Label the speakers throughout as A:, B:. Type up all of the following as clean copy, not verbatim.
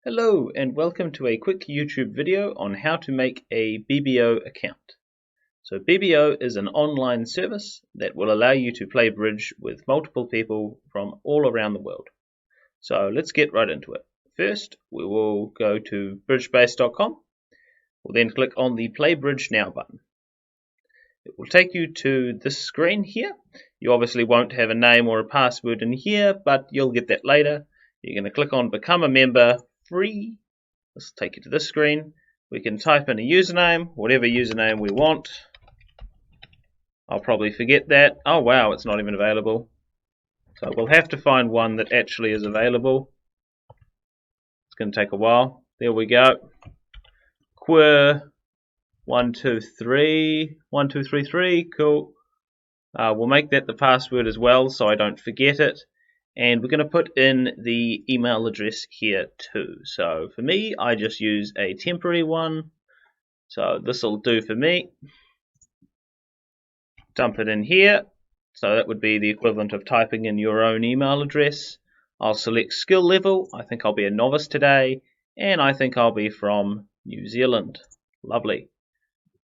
A: Hello and welcome to a quick YouTube video on how to make a BBO account. So BBO is an online service that will allow you to play bridge with multiple people from all around the world. So let's get right into it. First we will go to bridgebase.com. We'll then click on the Play Bridge Now button. It will take you to this screen here. You obviously won't have a name or a password in here, but you'll get that later. You're going to click on Become a Member Free. This will take you to this screen. We can type in a username, whatever username we want. I'll probably forget that. Oh wow, it's not even available. So we'll have to find one that actually is available. It's going to take a while. There we go. Quer1231233. Cool. We'll make that the password as well so I don't forget it. And we're going to put in the email address here too. So for me, I just use a temporary one. So this will do for me. Dump it in here. So that would be the equivalent of typing in your own email address. I'll select skill level. I think I'll be a novice today. And I think I'll be from New Zealand. Lovely.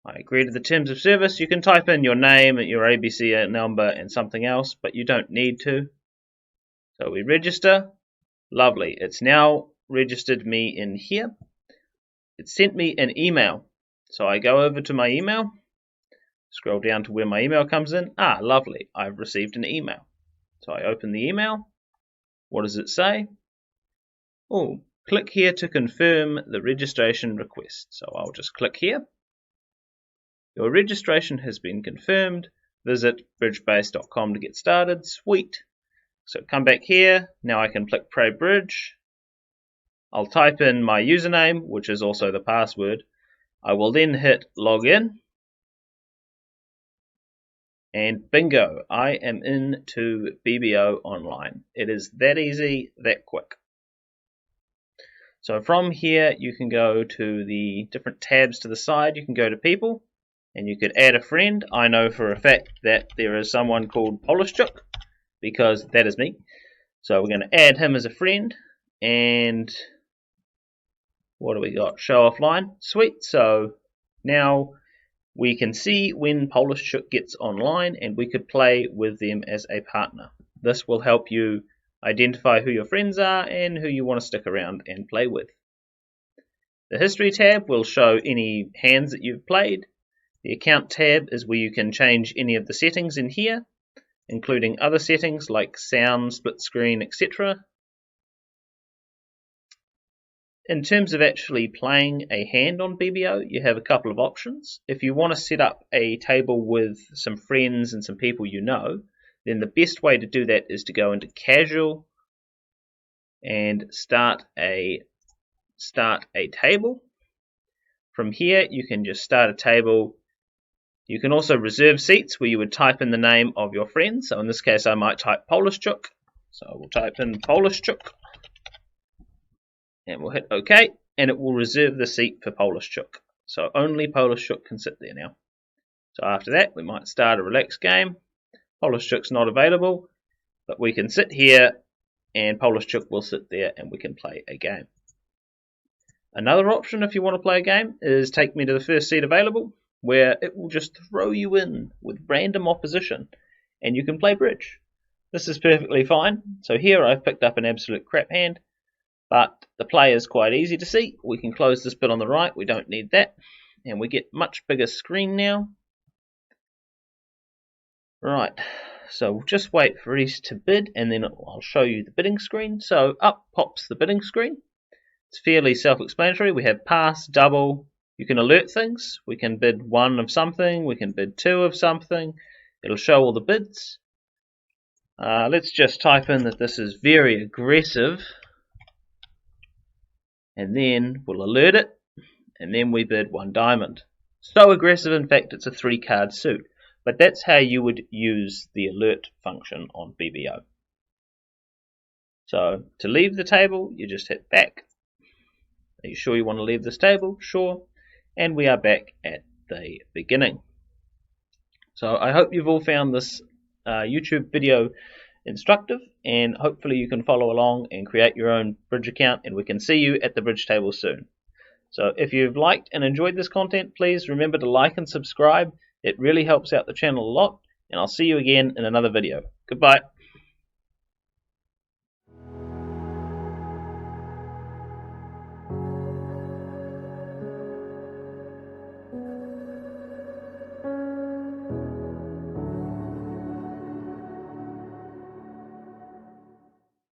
A: I agree to the terms of service. You can type in your name, your ABC number, and something else, but you don't need to. So we register. Lovely. It's now registered me in here. It sent me an email. So I go over to my email. Scroll down to where my email comes in. Ah, lovely. I've received an email. So I open the email. What does it say? Oh, click here to confirm the registration request. So I'll just click here. Your registration has been confirmed. Visit bridgebase.com to get started. Sweet. So come back here. Now I can click Play Bridge. I'll type in my username, which is also the password. I will then hit Login. And bingo, I am into BBO Online. It is that easy, that quick. So from here you can go to the different tabs to the side. You can go to People and you could add a friend. I know for a fact that there is someone called Polishchuk, because that is me. So we're going to add him as a friend. And what do we got? Show offline. Sweet. So now we can see when Polishchuk gets online and we could play with them as a partner. This will help you identify who your friends are and who you want to stick around and play with. The History tab will show any hands that you've played. The Account tab is where you can change any of the settings in here, including other settings like sound, split screen, etc. In terms of actually playing a hand on BBO, you have a couple of options. If you want to set up a table with some friends and some people you know, then the best way to do that is to go into Casual and start a table. From here you can just start a table. You can also reserve seats where you would type in the name of your friend. So in this case I might type Polishchuk. So I will type in Polishchuk and we'll hit OK, and it will reserve the seat for Polishchuk. So only Polishchuk can sit there now. So after that we might start a relaxed game. Polishchuk's not available, but we can sit here and Polishchuk will sit there and we can play a game. Another option if you want to play a game is take me to the first seat available, where it will just throw you in with random opposition and you can play bridge. This is perfectly fine. So here I've picked up an absolute crap hand, but the play is quite easy to see. We can close this bit on the right, we don't need that, and we get much bigger screen now. Right, so we'll just wait for Reese to bid and then I'll show you the bidding screen. So up pops the bidding screen. It's fairly self-explanatory. We have pass, double. You can alert things. We can bid 1 of something. We can bid 2 of something. It'll show all the bids. Let's just type in that this is very aggressive. And then we'll alert it. And then we bid 1 diamond. So aggressive, in fact, it's a 3-card suit. But that's how you would use the alert function on BBO. So to leave the table, you just hit back. Are you sure you want to leave this table? Sure. And we are back at the beginning. So I hope you've all found this YouTube video instructive, and hopefully you can follow along and create your own bridge account, and we can see you at the bridge table soon. So if you've liked and enjoyed this content, please remember to like and subscribe. It really helps out the channel a lot, and I'll see you again in another video. Goodbye.